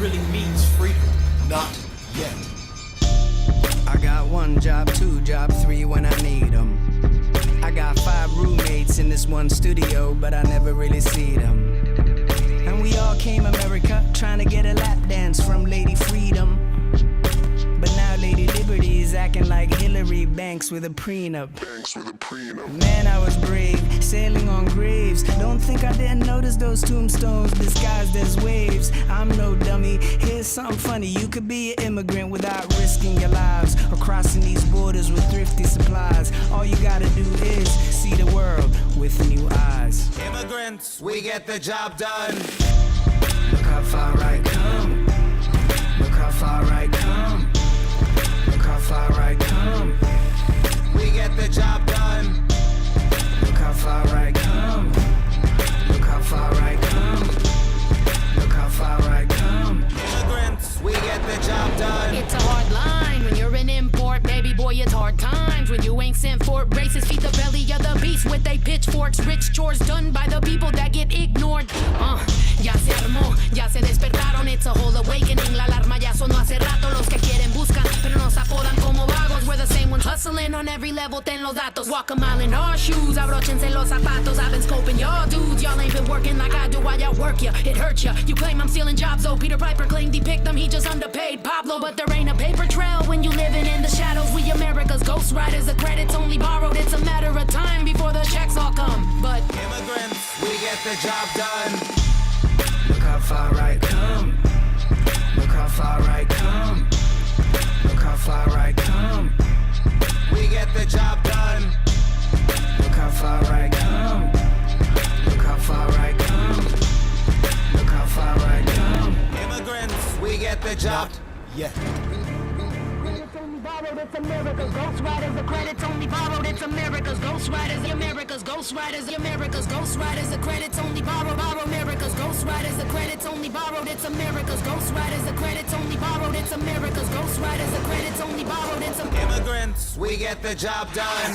really means freedom. Not yet. I got 1 job, 2 job, 3 when I need them. I got 5 roommates in this one studio, but I never really see them. And we all came America trying to get a lap dance from Lady Freedom. But now Lady Liberty is acting like Hillary Banks with a prenup. Man, I was brave, sailing on graves. Don't think I didn't notice those tombstones disguised as waves. I'm no dummy, here's something funny. You could be an immigrant without risking your lives, or crossing these borders with thrifty supplies. All you gotta do is see the world with new eyes. Immigrants, we get the job done. Look how far I come. Look how far I come. Look how far I come. We get the job done. Look how far I come. Look how far I come. Look how far I come. Immigrants, we get the job done. It's a hard line when you're an import, baby boy, it's hard times. When you ain't sent for braces, feed the belly of the beast with they pitchforks. Rich chores done by the people that get ignored. Ya se armó, ya se despertaron, it's a whole awakening. La alarma ya sonó hace rato, los que quieren buscan, pero nos apodan como vagos. We're the same ones hustling on every level, ten los datos. Walk a mile in our shoes, abróchense los zapatos. I've been scoping y'all dudes, y'all ain't been working like I do while y'all work ya. It hurts ya, you claim I'm stealing jobs, though Peter Piper claimed he picked them, he just underpaid Pablo. But there ain't a paper trail when you living in the shadows. We America's ghost riders, the credit's only borrowed. It's a matter of time before the checks all come. But immigrants, we get the job done. Look how far I come. Look how far I come. Look how far I come. We get the job done. Look how far I come. Look how far I come. Look how far I come. Immigrants, we get the job. Not yet. It's America's ghost riders, the credit's only borrowed. It's America's ghost riders, America's ghost riders, America's ghost riders, the credit's only borrowed. America's ghost riders, the credit's only borrowed. It's America's ghost riders, the credit's only borrowed. It's America's ghost riders, the credit's only borrowed. It's immigrants, we get the job done.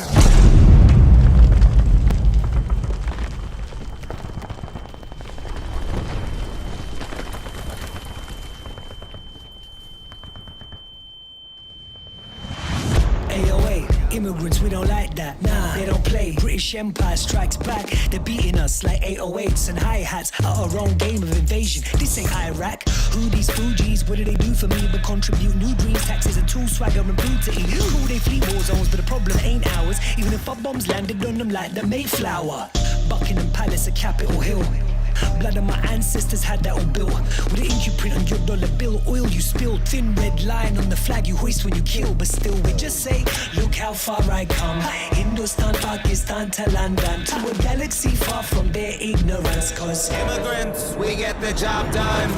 Immigrants, we don't like that. Nah, they don't play. British Empire strikes back. They're beating us like 808s and hi-hats at our own game of invasion. This ain't Iraq. Who these Fugees? What do they do for me but contribute new dreams, taxes and tool swagger and brutally? Cool, they flee war zones, but the problem ain't ours. Even if our bombs landed on them like the Mayflower. Buckingham Palace, a Capitol Hill. Blood of my ancestors had that all built. With an ink you print on your dollar bill. Oil you spilled, thin red line on the flag you hoist when you kill. But still we just say, look how far I come. Hindustan, Pakistan to London, to a galaxy far from their ignorance. Cause immigrants, we get the job done.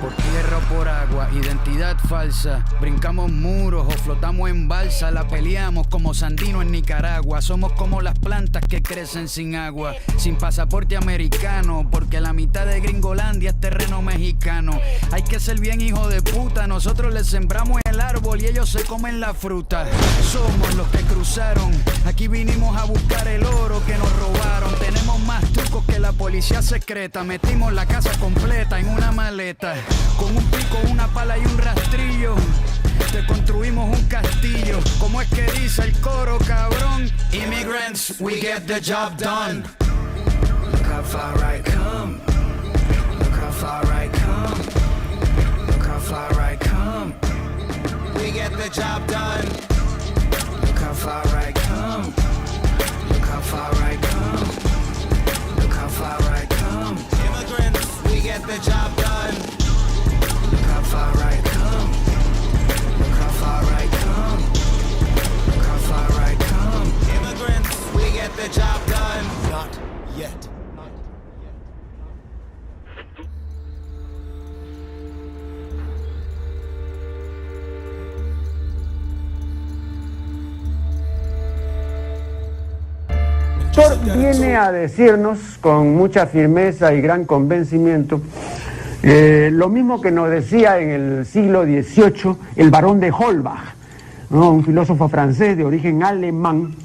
Por tierra o por agua, identidad falsa. Brincamos muros o flotamos en balsa. La peleamos como Sandino en Nicaragua. Somos como las plantas que crecen sin agua, sin pasaporte americano, porque la mitad de Gringolandia es terreno mexicano. Hay que ser bien hijo de puta. Nosotros les sembramos el árbol y ellos se comen la fruta. Somos los que cruzaron. Aquí vinimos a buscar el oro que nos robaron. Tenemos más trucos que la policía secreta. Metimos la casa completa en una maleta. Con un pico, una pala y un rastrillo te construimos un castillo. ¿Cómo es que dice el coro, cabrón? Immigrants, we get the job done. Look how far I come. Look how far I come. Look how far I come. We get the job done. Look how far I come. Look how far I come. Look how far I come. Immigrants, we get the job done. Look how far I come. Look how far I come. Look how far I come. Immigrants, we get the job done. Not yet. Viene a decirnos con mucha firmeza y gran convencimiento lo mismo que nos decía en el siglo XVIII el barón de Holbach, ¿no? Un filósofo francés de origen alemán.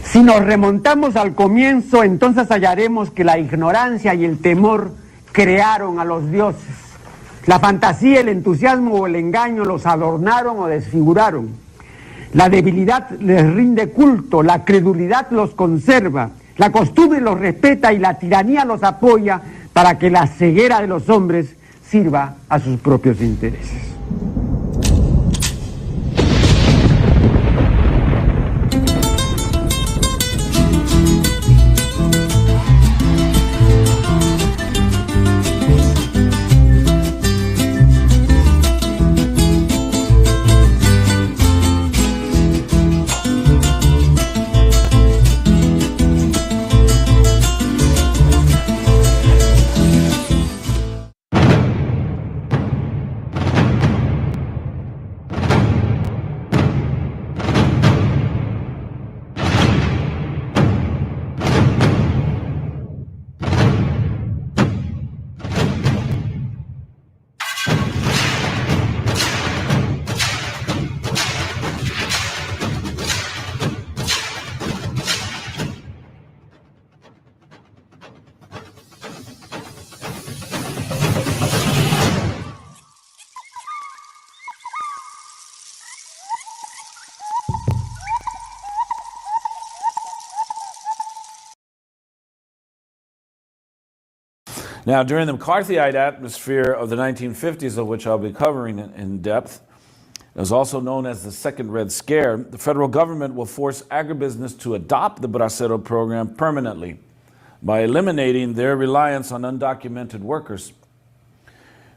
Si nos remontamos al comienzo, entonces hallaremos que la ignorancia y el temor crearon a los dioses. La fantasía, el entusiasmo o el engaño los adornaron o desfiguraron. La debilidad les rinde culto, la credulidad los conserva, la costumbre los respeta y la tiranía los apoya para que la ceguera de los hombres sirva a sus propios intereses. Now, during the McCarthyite atmosphere of the 1950s, of which I'll be covering in depth, it was also known as the Second Red Scare, the federal government will force agribusiness to adopt the Bracero program permanently by eliminating their reliance on undocumented workers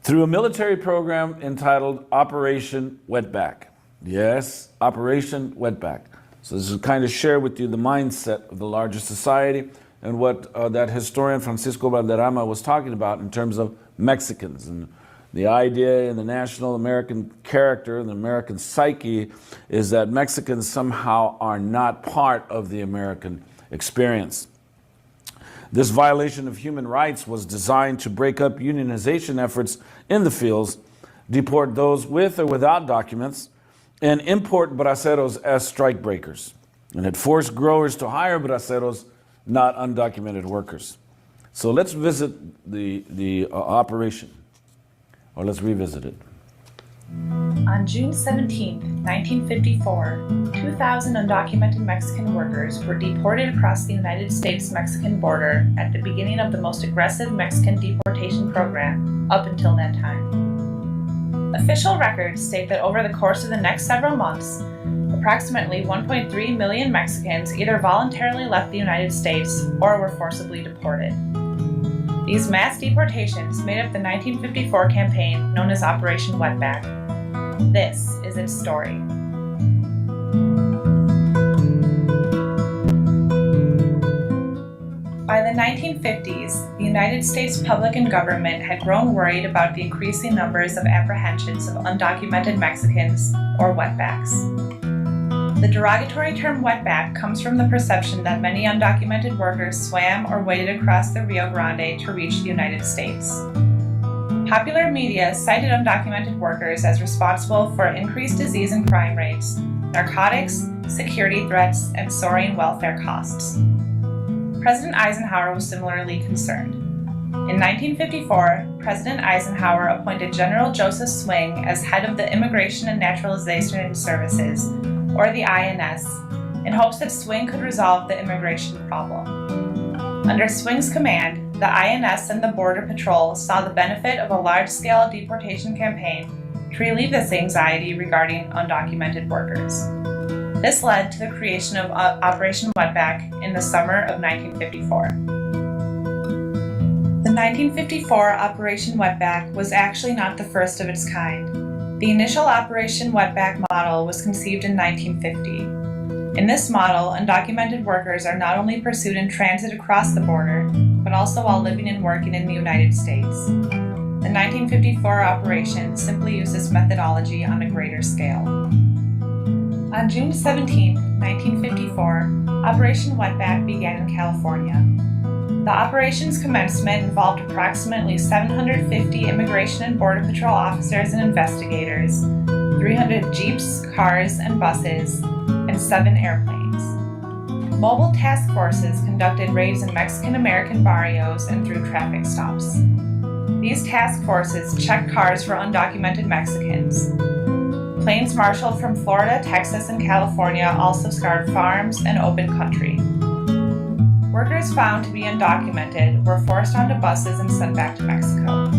through a military program entitled Operation WETBACK. Yes, Operation WETBACK. So this is kind of share with you the mindset of the larger society and what that historian Francisco Valderrama was talking about in terms of Mexicans. And the idea in the national American character and the American psyche is that Mexicans somehow are not part of the American experience. This violation of human rights was designed to break up unionization efforts in the fields, deport those with or without documents, and import braceros as strikebreakers. And it forced growers to hire braceros, not undocumented workers. So let's visit the operation, or let's revisit it. On June 17, 1954, 2,000 undocumented Mexican workers were deported across the United States-Mexican border at the beginning of the most aggressive Mexican deportation program up until that time. Official records state that over the course of the next several months, approximately 1.3 million Mexicans either voluntarily left the United States or were forcibly deported. These mass deportations made up the 1954 campaign known as Operation Wetback. This is its story. By the 1950s, the United States public and government had grown worried about the increasing numbers of apprehensions of undocumented Mexicans, or wetbacks. The derogatory term wetback comes from the perception that many undocumented workers swam or waded across the Rio Grande to reach the United States. Popular media cited undocumented workers as responsible for increased disease and crime rates, narcotics, security threats, and soaring welfare costs. President Eisenhower was similarly concerned. In 1954, President Eisenhower appointed General Joseph Swing as head of the Immigration and Naturalization Services, or the INS, in hopes that Swing could resolve the immigration problem. Under Swing's command, the INS and the Border Patrol saw the benefit of a large-scale deportation campaign to relieve this anxiety regarding undocumented workers. This led to the creation of Operation Wetback in the summer of 1954. The 1954 Operation Wetback was actually not the first of its kind. The initial Operation Wetback model was conceived in 1950. In this model, undocumented workers are not only pursued in transit across the border, but also while living and working in the United States. The 1954 operation simply used this methodology on a greater scale. On June 17, 1954, Operation Wetback began in California. The operation's commencement involved approximately 750 Immigration and Border Patrol officers and investigators, 300 jeeps, cars, and buses, and 7 airplanes. Mobile task forces conducted raids in Mexican-American barrios and through traffic stops. These task forces checked cars for undocumented Mexicans. Planes marshaled from Florida, Texas, and California also scoured farms and open country. Workers found to be undocumented were forced onto buses and sent back to Mexico.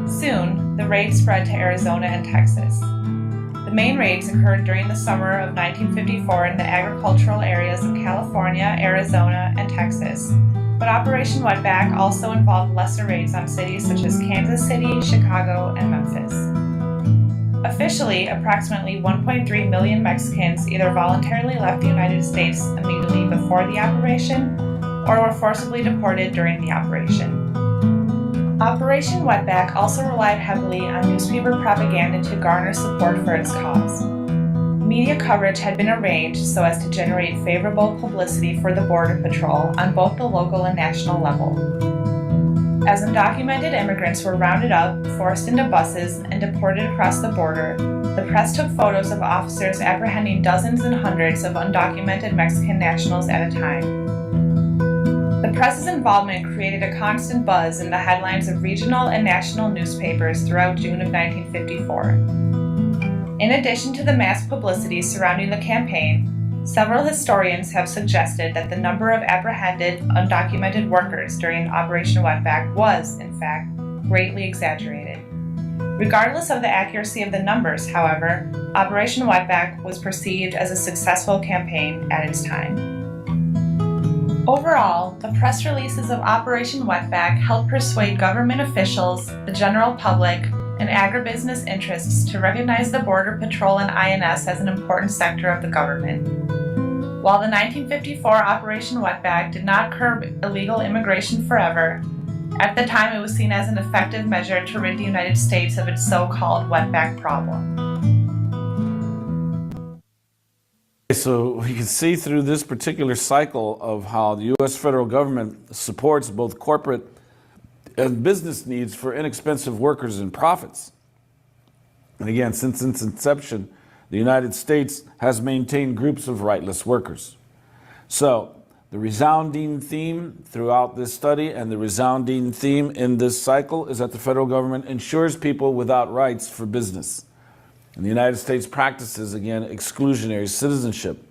Soon, the raids spread to Arizona and Texas. The main raids occurred during the summer of 1954 in the agricultural areas of California, Arizona, and Texas, but Operation Wetback also involved lesser raids on cities such as Kansas City, Chicago, and Memphis. Officially, approximately 1.3 million Mexicans either voluntarily left the United States immediately before the operation or were forcibly deported during the operation. Operation Wetback also relied heavily on newspaper propaganda to garner support for its cause. Media coverage had been arranged so as to generate favorable publicity for the Border Patrol on both the local and national level. As undocumented immigrants were rounded up, forced into buses, and deported across the border, the press took photos of officers apprehending dozens and hundreds of undocumented Mexican nationals at a time. The press's involvement created a constant buzz in the headlines of regional and national newspapers throughout June of 1954. In addition to the mass publicity surrounding the campaign, several historians have suggested that the number of apprehended undocumented workers during Operation Wetback was, in fact, greatly exaggerated. Regardless of the accuracy of the numbers, however, Operation Wetback was perceived as a successful campaign at its time. Overall, the press releases of Operation Wetback helped persuade government officials, the general public, and agribusiness interests to recognize the Border Patrol and INS as an important sector of the government. While the 1954 Operation Wetback did not curb illegal immigration forever, at the time it was seen as an effective measure to rid the United States of its so-called wetback problem. So we can see through this particular cycle of how the U.S. federal government supports both corporate and business needs for inexpensive workers and profits. And again, since its inception, the United States has maintained groups of rightless workers. So the resounding theme throughout this study and the resounding theme in this cycle is that the federal government ensures people without rights for business. And the United States practices, again, exclusionary citizenship.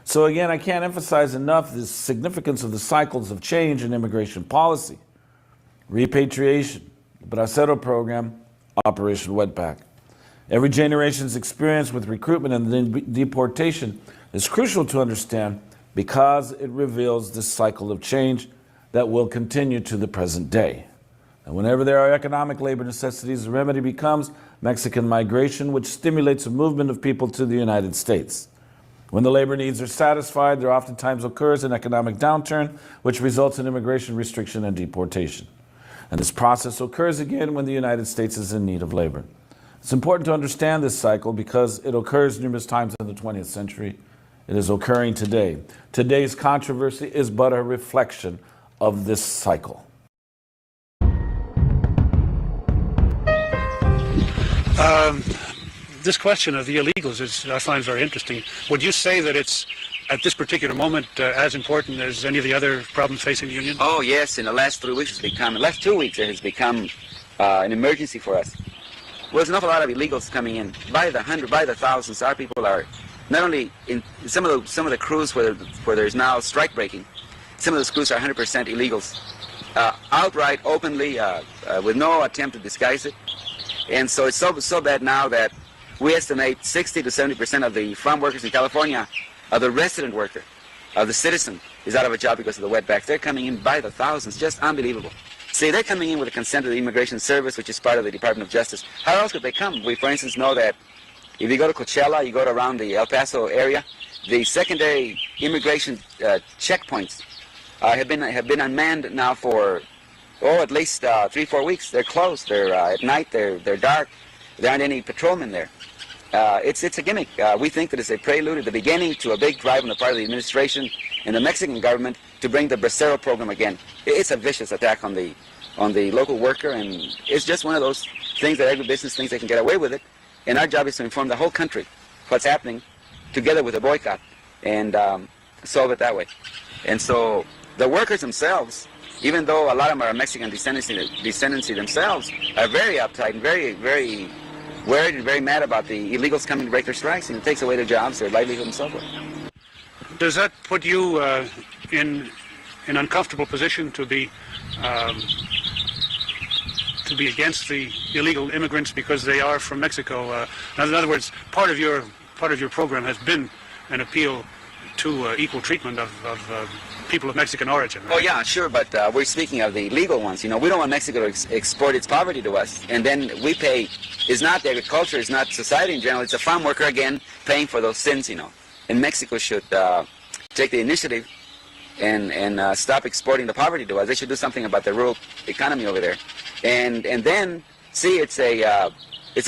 So again, I can't emphasize enough the significance of the cycles of change in immigration policy. Repatriation, the Bracero program, Operation Wetback. Every generation's experience with recruitment and then deportation is crucial to understand because it reveals this cycle of change that will continue to the present day. And whenever there are economic labor necessities, the remedy becomes Mexican migration, which stimulates a movement of people to the United States. When the labor needs are satisfied, there oftentimes occurs an economic downturn, which results in immigration restriction and deportation. And this process occurs again when the United States is in need of labor. It's important to understand this cycle because it occurs numerous times in the 20th century. It is occurring today. Today's controversy is but a reflection of this cycle. This question of the illegals I find very interesting. Would you say that it's, at this particular moment, as important as any of the other problems facing the Union? Oh, yes. In the last 3 weeks, last 2 weeks, it has become an emergency for us. Well, there's an awful lot of illegals coming in by the hundred, by the thousands. Our people are not only in some of the crews where there's now strike breaking. Some of those crews are 100% illegals, outright, openly, with no attempt to disguise it. And so it's so bad now that we estimate 60 to 70% of the farm workers in California, of the resident worker, of the citizen, is out of a job because of the wetbacks. They're coming in by the thousands, just unbelievable. See, they're coming in with the consent of the Immigration Service, which is part of the Department of Justice. How else could they come? We, for instance, know that if you go to Coachella, you go to around the El Paso area, the secondary immigration checkpoints have been unmanned now for at least 3-4 weeks. They're closed. They're at night. They're dark. There aren't any patrolmen there. It's a gimmick. We think that it's a prelude at the beginning to a big drive on the part of the administration and the Mexican government to bring the Bracero program again. It's a vicious attack on the local worker, and it's just one of those things that agribusiness thinks they can get away with it. And our job is to inform the whole country what's happening, together with a boycott, and solve it that way. And so the workers themselves even though a lot of them are Mexican descendancy themselves, are very uptight and very, very worried and very mad about the illegals coming to break their strikes, and it takes away their jobs, their livelihood, and so forth. Does that put you in an uncomfortable position to be against the illegal immigrants because they are from Mexico? In other words, part of your program has been an appeal to equal treatment of people of Mexican origin, right? Oh yeah, sure, but we're speaking of the legal ones. You know, we don't want Mexico to export its poverty to us, and then we pay. It's not the agriculture, it's not society in general. It's a farm worker again paying for those sins. You know, and Mexico should take the initiative and stop exporting the poverty to us. They should do something about the rural economy over there, and then see it's a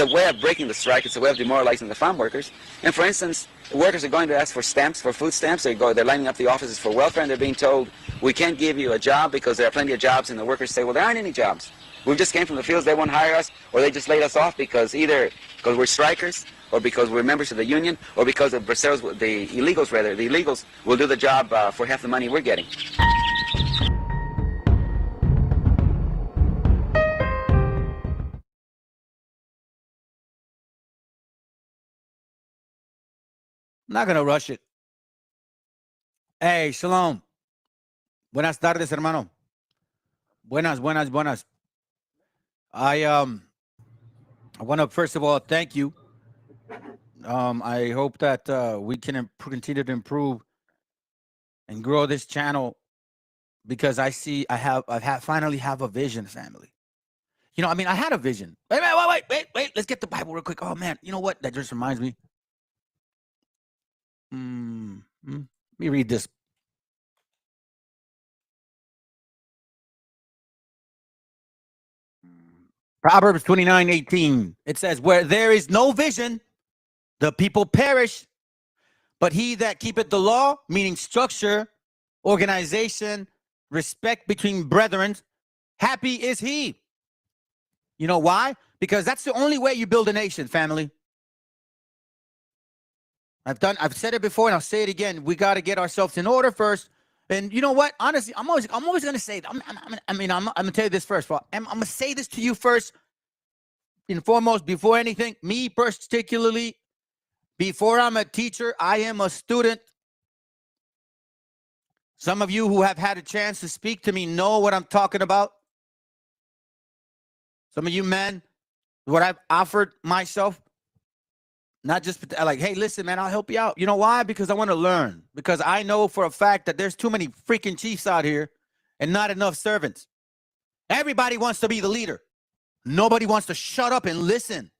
way of breaking the strike. It's a way of demoralizing the farm workers. And for instance, workers are going to ask for stamps, for food stamps. They're lining up the offices for welfare, and they're being told, we can't give you a job because there are plenty of jobs. And the workers say, well, there aren't any jobs. We just came from the fields. They won't hire us, or they just laid us off because either because we're strikers, or because we're members of the union, or because the illegals will do the job for half the money we're getting. I'm not gonna rush it. Hey, shalom. Buenas tardes, hermano. Buenas. I want to first of all thank you. I hope that we can continue to improve and grow this channel, because I finally have a vision, family. You know, I mean, I had a vision. Wait. Let's get the Bible real quick. Oh man, you know what? That just reminds me. Let me read this. Proverbs 29:18. It says, where there is no vision, the people perish, but he that keepeth the law, meaning structure, organization, respect between brethren, happy is he. You know why? Because that's the only way you build a nation, family. I've said it before and I'll say it again. We got to get ourselves in order first. And you know what? Honestly, I'm always going to say, I'm going to tell you this first. I'm going to say this to you first and foremost, before anything. Me particularly, before I'm a teacher, I am a student. Some of you who have had a chance to speak to me know what I'm talking about. Some of you men, what I've offered myself. Not just like, hey, listen, man, I'll help you out. You know why? Because I want to learn. Because I know for a fact that there's too many freaking chiefs out here and not enough servants. Everybody wants to be the leader. Nobody wants to shut up and listen.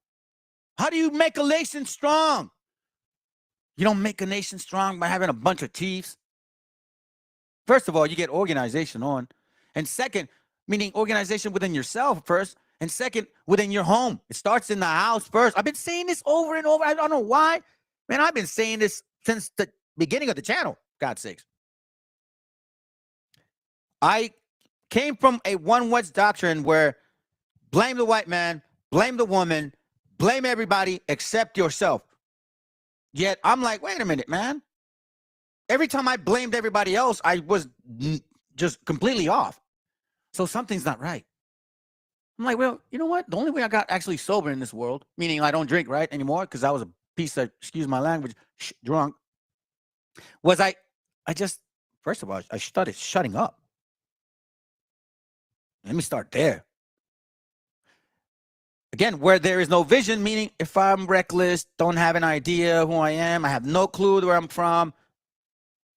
How do you make a nation strong? You don't make a nation strong by having a bunch of chiefs. First of all, you get organization on. And second, meaning organization within yourself first. And second, within your home. It starts in the house first. I've been saying this over and over. I don't know why. Man, I've been saying this since the beginning of the channel, God's sakes. I came from a one-West doctrine where blame the white man, blame the woman, blame everybody except yourself. Yet I'm like, wait a minute, man. Every time I blamed everybody else, I was just completely off. So something's not right. I'm like, well, you know what? The only way I got actually sober in this world, meaning I don't drink, right, anymore, because I was a piece of, excuse my language, drunk, was I just, first of all, I started shutting up. Let me start there. Again, where there is no vision, meaning if I'm reckless, don't have an idea who I am, I have no clue where I'm from,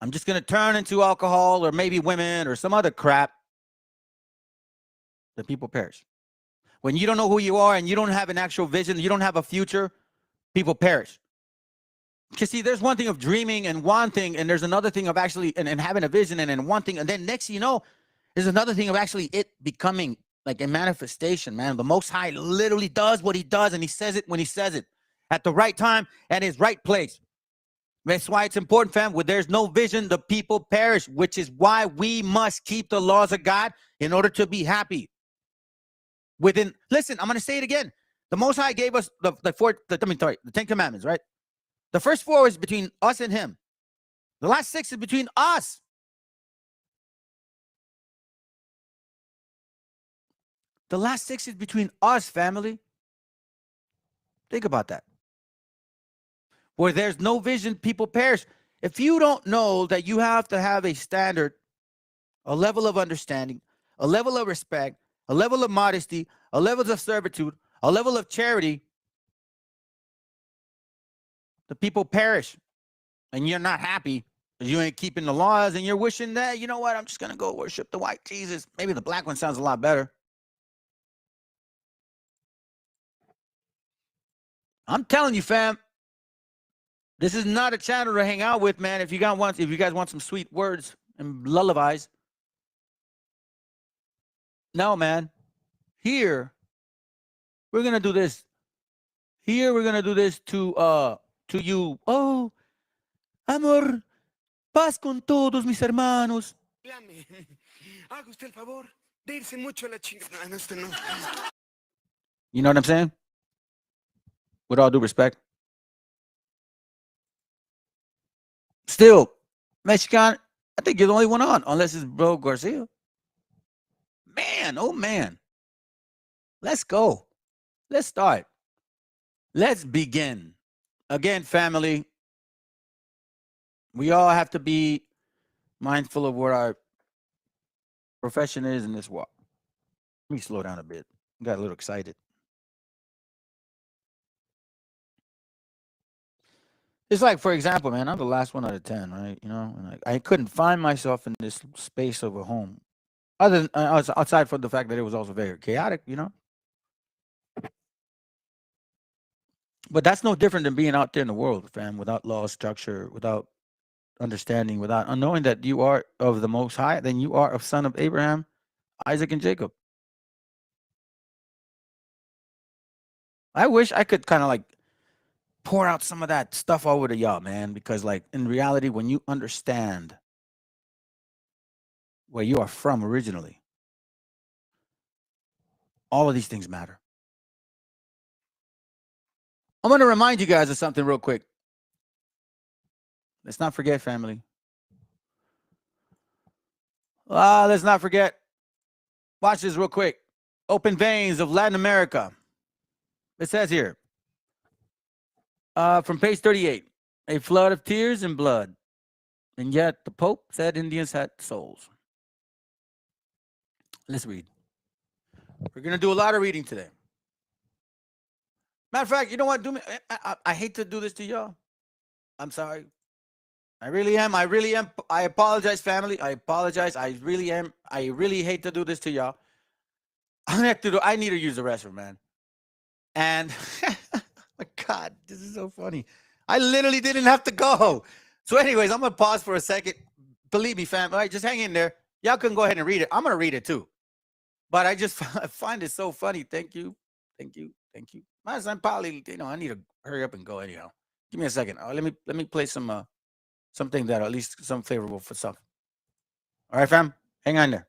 I'm just going to turn into alcohol or maybe women or some other crap, the people perish. When you don't know who you are and you don't have an actual vision, you don't have a future, people perish. Because see, there's one thing of dreaming and wanting, and there's another thing of actually and having a vision and wanting, and then next you know, there's another thing of actually it becoming like a manifestation, man. The Most High literally does what he does, and he says it when he says it, at the right time, at his right place. That's why it's important, fam. Where there's no vision, the people perish, which is why we must keep the laws of God in order to be happy. Listen, I'm going to say it again. The Most High gave us the 10 Commandments, right? The first 4 is between us and him. The last 6 is between us. The last 6 is between us, family. Think about that. Where there's no vision, people perish. If you don't know that you have to have a standard, a level of understanding, a level of respect, a level of modesty, a level of servitude, a level of charity, the people perish. And you're not happy because you ain't keeping the laws, and you're wishing that, you know what, I'm just going to go worship the white Jesus. Maybe the black one sounds a lot better. I'm telling you, fam, this is not a channel to hang out with, man. If you guys want some sweet words and lullabies. No, man. Here, we're going to do this. Here, we're going to do this to you. Oh, amor, paz con todos mis hermanos. Haga usted el favor de irse mucho a la chingada. No, usted no. You know what I'm saying? With all due respect. Still, Mexican, I think you're the only one on, unless it's Bro Garcia. Man, oh man. Let's go. Let's start. Let's begin. Again, family, we all have to be mindful of what our profession is in this walk. Let me slow down a bit. I got a little excited. It's like, for example, man, I'm the last one out of 10, right? You know, and I couldn't find myself in this space of a home. Other than outside from the fact that it was also very chaotic, you know. But that's no different than being out there in the world, fam, without law, structure, without understanding, without knowing that you are of the Most High, then you are a son of Abraham, Isaac, and Jacob. I wish I could kind of like pour out some of that stuff over to y'all, man, because like in reality, when you understand where you are from originally, all of these things matter. I'm going to remind you guys of something real quick. Let's not forget, family. Let's not forget. Watch this real quick. Open veins of Latin America. It says here, from page 38, a flood of tears and blood. And yet the Pope said Indians had souls. Let's read. We're going to do a lot of reading today. Matter of fact, you know what? I hate to do this to y'all. I'm sorry. I really am. I apologize, family. I apologize. I really am. I really hate to do this to y'all. I need to use the restroom, man. And my God, this is so funny. I literally didn't have to go. So anyways, I'm going to pause for a second. Believe me, fam. All right, just hang in there. Y'all can go ahead and read it. I'm going to read it too. But I just find it so funny. Thank you. Thank you. Thank you. I'm probably, I need to hurry up and go anyhow. Give me a second. Let me play some something that at least some favorable for some. All right, fam. Hang on there.